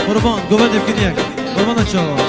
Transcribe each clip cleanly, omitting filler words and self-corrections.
قربان قربان يمكن قربان ان شاء الله.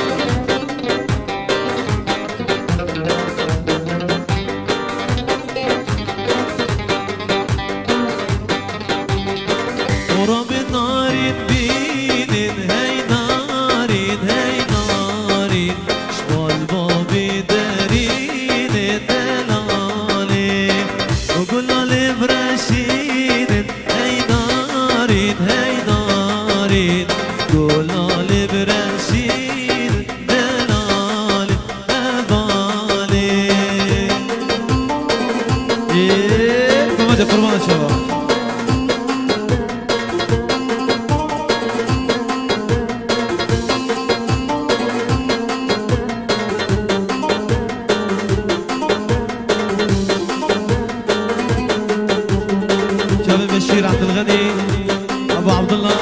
قربان شباب شباب بشير عبد الغني، ابو عبد الله،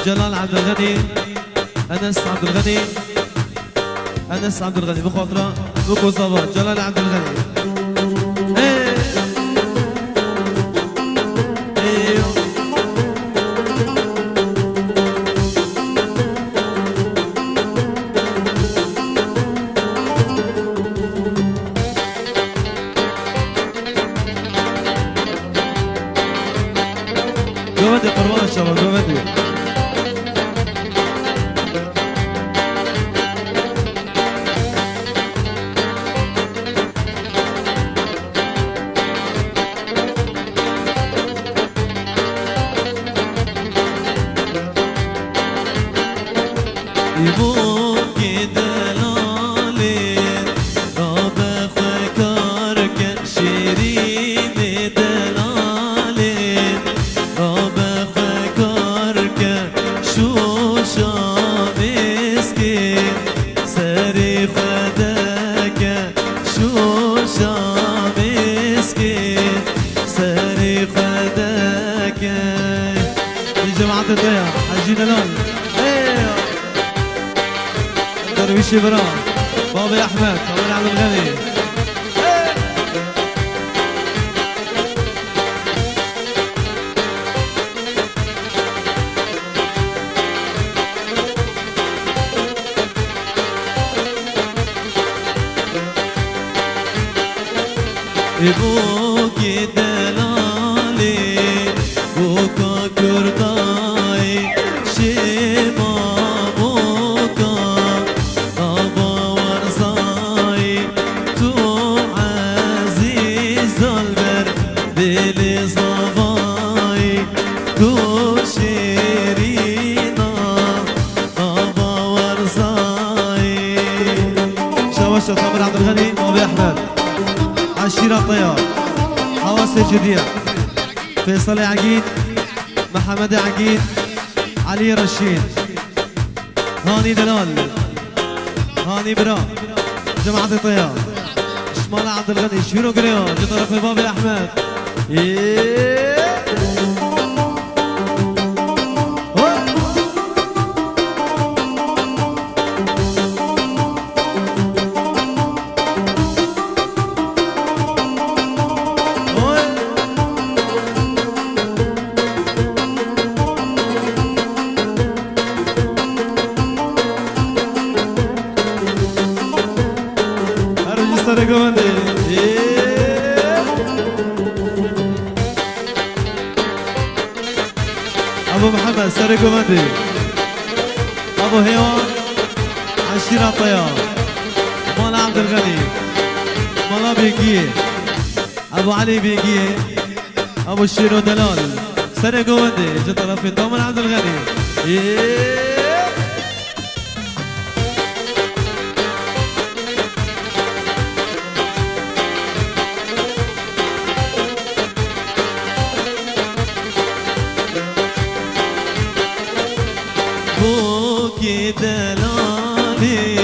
جلال عبد الغني، انس عبد الغني، انس عبد الغني بخاطره بكو صباح جلال عبد الغني. جوادي قربان الشباب جوادي حجي دلال درويش ابراهيم بابي احمد بابي عبد الغني ابو بوكي دلالي بوكا كرداي شيما بوكا بابا ورزاي تو عزيز البر دل صفاي تو شيرينا بابا ورزاي شوشة تامر عبد الغني وابي احمد عشيرة طيار حواس الجدية فيصل عقيد محمد عقيد علي رشيد هاني دلال هاني برا جماعة طيار شمال عبد الغني شيرو قريون جطرف بابي احمد ابو محمد سرقو مندي ابو هيوان عشيرة طيار مال عبد الغني مالا بيقيه ابو علي بيقيه ابو الشيرو دلال سرقو مندي جت طرفي تامر عبد الغني بوكي دلالي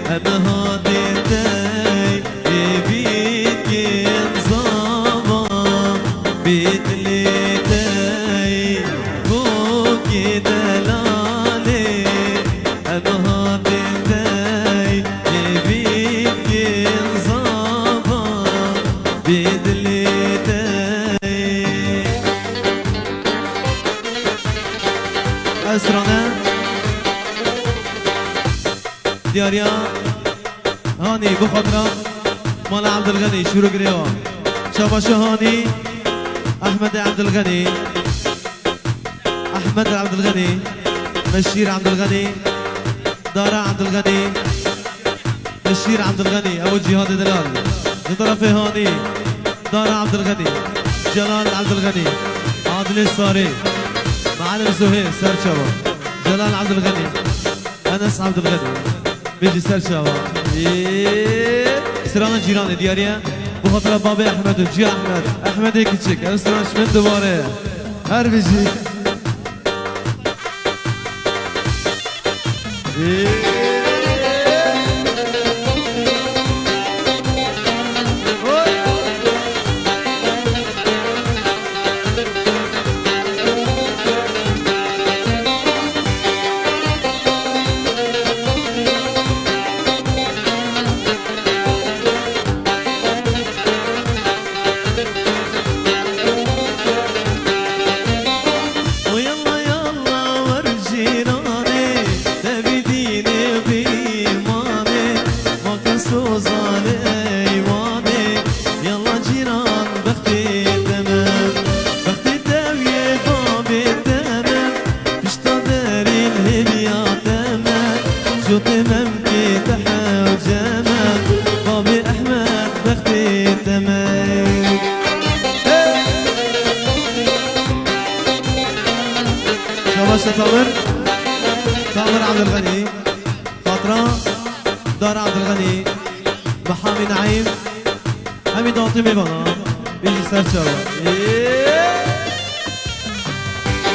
أنا هادي تاي بيتي نظاما بيتلي تاي بوكي دلالي أنا هادي تاي بيتي نظاما بيتلي تاي أسرنا دياريا هاني بخطرة مال عبد الغني شورو قريوا شاباشو هاني أحمد عبد الغني أحمد عبد الغني بشير عبد الغني دارا عبد الغني بشير عبد الغني أبو جهاد دلال لطرفي هاني دارا عبد الغني جلال عبد الغني عادل الصاري معلم زهير سرشبا جلال عبد الغني أنس عبد الغني بيجي سرشبا سرانا جيران دياريا بخاطر بابي احمد وجي احمد هيك تشيك سرانش من دوباره هر بيجي تامر عبد الغني خاطرة دار عبد الغني محامي نعيم حميد عاطمي بنا بيجي سرشبا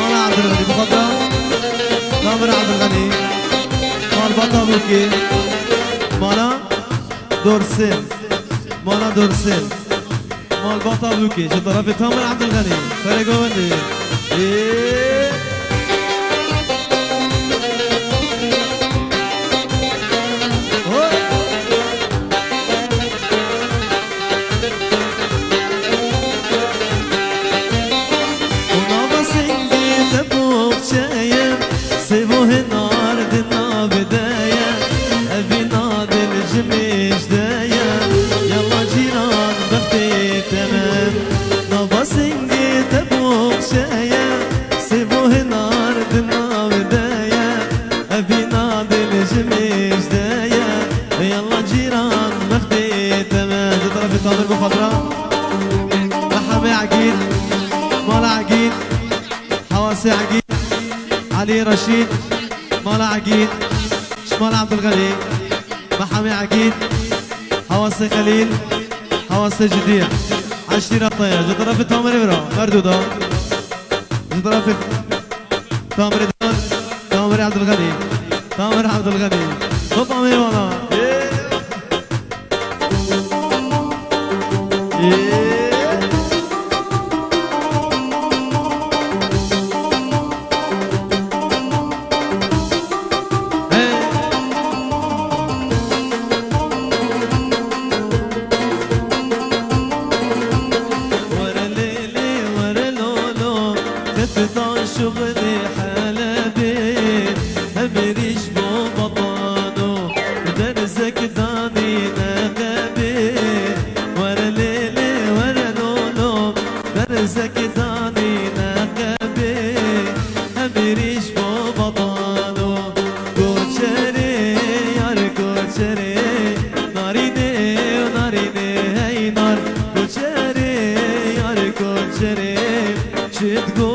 مالا عبد الغني بخاطرة تامر عبد الغني مال بطا بوكي مالا دورسين مالا دورسين مال بطا بوكي جو طرف تامر عبد الغني فرقو بندي سيبوه النار دنا بداية أبي نادي الجميش داية يلا جيران بختي تمام تامر بخضرة محمي عقيل مالا عقيل حواسي عقيل علي رشيد مالا عقيل شمال عبد الغني محمي عقيل حواسي خليل حواسي جديع عشرين الطير جطرف تامر برا مردودة جطرف تامر دان تامر عبد الغني تامر عبد الغني وطامي وانا شغلي حلبي همريش بو بطانو درزك داني نغبي ورا ليلي ورا لولو درزك داني نغبي همريش بو بطانو كوشري يار كوشري ناريني وناريني هاي نار كوشري يار كوشري شد